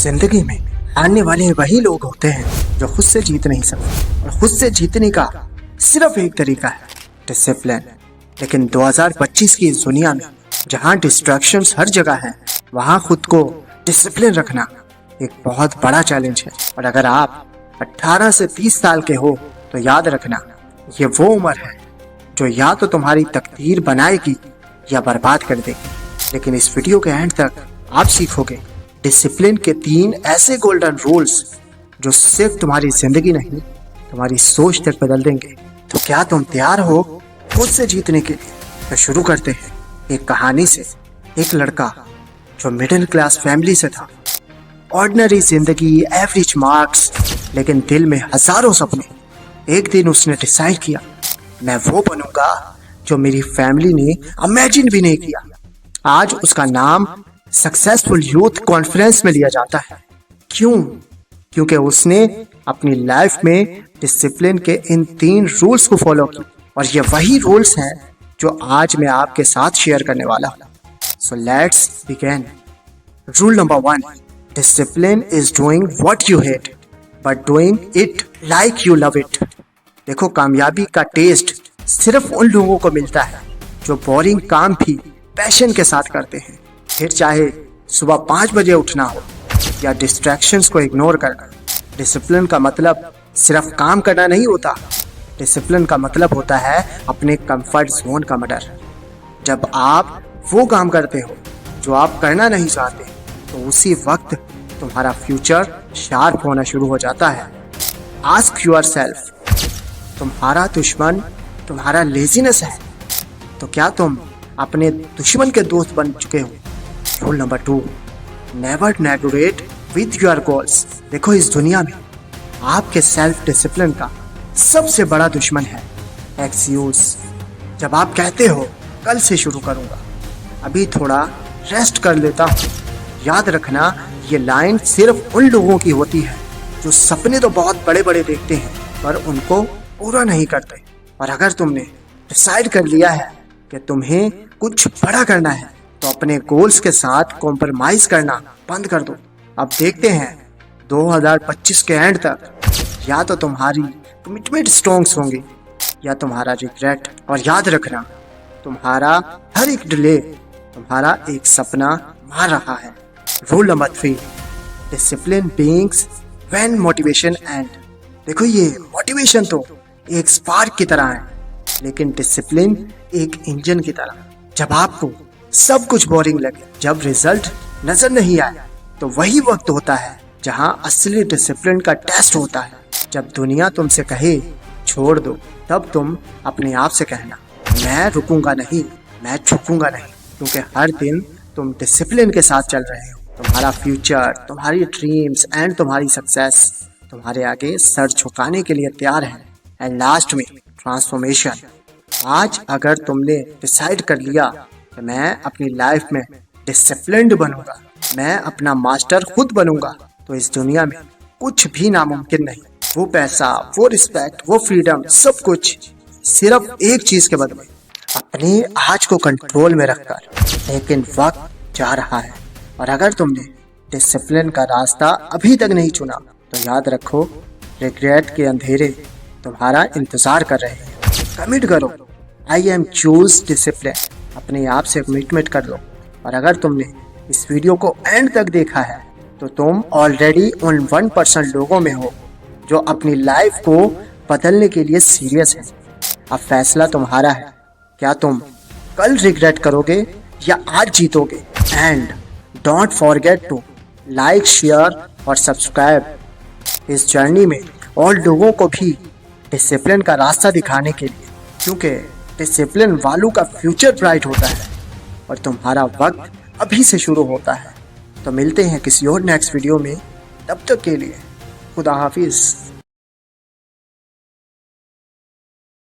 जिंदगी में हारने वाले वही लोग होते हैं जो खुद से जीत नहीं सकते, और खुद से जीतने का सिर्फ एक तरीका है, डिसिप्लिन। लेकिन 2025 की इस दुनिया में जहाँ डिस्ट्रैक्शंस हर जगह हैं, वहाँ खुद को डिसिप्लिन रखना एक बहुत बड़ा चैलेंज है। और अगर आप 18 से 30 साल के हो तो याद रखना, ये वो उम्र है जो या तो तुम्हारी तकदीर बनाएगी या बर्बाद कर देगी। लेकिन इस वीडियो के एंड तक आप सीखोगे डिसिप्लिन के 3 ऐसे गोल्डन रूल्स जो सिर्फ तुम्हारी जिंदगी नहीं, तुम्हारी सोच तक बदल देंगे। तो क्या तुम तैयार हो खुद से जीतने के लिए? तो शुरू करते हैं एक कहानी से। एक लड़का जो मिडिल क्लास फैमिली से था, ऑर्डिनरी जिंदगी, एवरेज मार्क्स, लेकिन दिल में हजारों सपने। एक दिन उसने डिसाइड किया, मैं वो बनूंगा जो मेरी फैमिली ने इमेजिन भी नहीं किया। आज उसका नाम सक्सेसफुल यूथ कॉन्फ्रेंस में लिया जाता है। क्यों? क्योंकि उसने अपनी लाइफ में डिसिप्लिन के इन 3 रूल्स को फॉलो किया, और ये वही रूल्स हैं जो आज मैं आपके साथ शेयर करने वाला हूँ। So let's begin. Rule number 1, discipline is doing what you hate but doing it like you love it. देखो, कामयाबी का टेस्ट सिर्फ उन लोगों को मिलता है जो बोरिंग काम भी पैशन के साथ करते हैं। फिर चाहे सुबह 5 बजे उठना हो या डिस्ट्रैक्शंस को इग्नोर करना। डिसिप्लिन का मतलब सिर्फ काम करना नहीं होता। डिसिप्लिन का मतलब होता है अपने कंफर्ट जोन का मर्डर। जब आप वो काम करते हो जो आप करना नहीं चाहते, तो उसी वक्त तुम्हारा फ्यूचर शार्प होना शुरू हो जाता है। आस्क योरसेल्फ, तुम्हारा दुश्मन तुम्हारा लेजीनेस है, तो क्या तुम अपने दुश्मन के दोस्त बन चुके हो? Rule number 2, never negotiate with your goals. देखो, इस दुनिया में आपके सेल्फ डिसिप्लिन का सबसे बड़ा दुश्मन है एक्सक्यूज। जब आप कहते हो कल से शुरू करूंगा, अभी थोड़ा रेस्ट कर लेता हूँ, याद रखना ये लाइन सिर्फ उन लोगों की होती है जो सपने तो बहुत बड़े बड़े देखते हैं पर उनको पूरा नहीं करते। और अगर तुमने डिसाइड कर लिया है कि तुम्हें कुछ बड़ा करना है, तो अपने गोल्स के साथ कॉम्प्रोमाइज करना बंद कर दो। अब देखते हैं 2025 के एंड तक या तो तुम्हारी कमिटमेंट स्ट्रॉन्ग होंगी या तुम्हारा रिग्रेट। और याद रखना, तुम्हारा हर एक डिले तुम्हारा एक सपना मार रहा है। Rule number 3, discipline beings when motivation and. देखो, ये मोटिवेशन तो एक स्पार्क की तरह है, लेकिन डिसिप्लिन एक इंजन की तरह। जब आपको सब कुछ बोरिंग लगे, जब रिजल्ट नजर नहीं आए, तो वही वक्त होता है जहां असली डिसिप्लिन का टेस्ट होता है। जब दुनिया तुमसे कहे छोड़ दो, तब तुम अपने आप से कहना, मैं रुकूंगा नहीं, मैं झुकूंगा नहीं। क्योंकि हर दिन तुम डिसिप्लिन के साथ चल रहे हो, तुम्हारा फ्यूचर, तुम्हारी ड्रीम्स एंड तुम्हारी सक्सेस तुम्हारे आगे सर झुकाने के लिए तैयार है। एंड लास्ट में ट्रांसफॉर्मेशन। आज अगर तुमने डिसाइड कर लिया कि मैं अपनी लाइफ में डिसिप्लिन्ड बनूंगा, मैं अपना मास्टर खुद बनूंगा, तो इस दुनिया में कुछ भी नामुमकिन नहीं। वो पैसा, वो रिस्पेक्ट, वो फ्रीडम, सब कुछ सिर्फ एक चीज के बदले, अपने आज को कंट्रोल में रखकर। लेकिन वक्त जा रहा है, और अगर तुमने डिसिप्लिन का रास्ता अभी तक नहीं चुना, तो याद रखो, रिग्रेट के अंधेरे तुम्हारा इंतजार कर रहे हैं। कमिट करो, आई एम चूज डिसिप्लिन। अपने आप से कमिटमेंट कर लो। और अगर तुमने इस वीडियो को एंड तक देखा है, तो तुम ऑलरेडी उन 1% लोगों में हो जो अपनी लाइफ को बदलने के लिए सीरियस है। अब फैसला तुम्हारा है, क्या तुम कल रिग्रेट करोगे या आज जीतोगे? And don't forget to like, share और सब्सक्राइब इस जर्नी में और लोगों को भी डिसिप्लिन का रास्ता दिखाने के लिए, क्योंकि डिसिप्लिन वालों का फ्यूचर ब्राइट होता है और तुम्हारा वक्त अभी से शुरू होता है। तो मिलते हैं किसी और नेक्स्ट वीडियो में, तब तक के लिए खुदा हाफिज।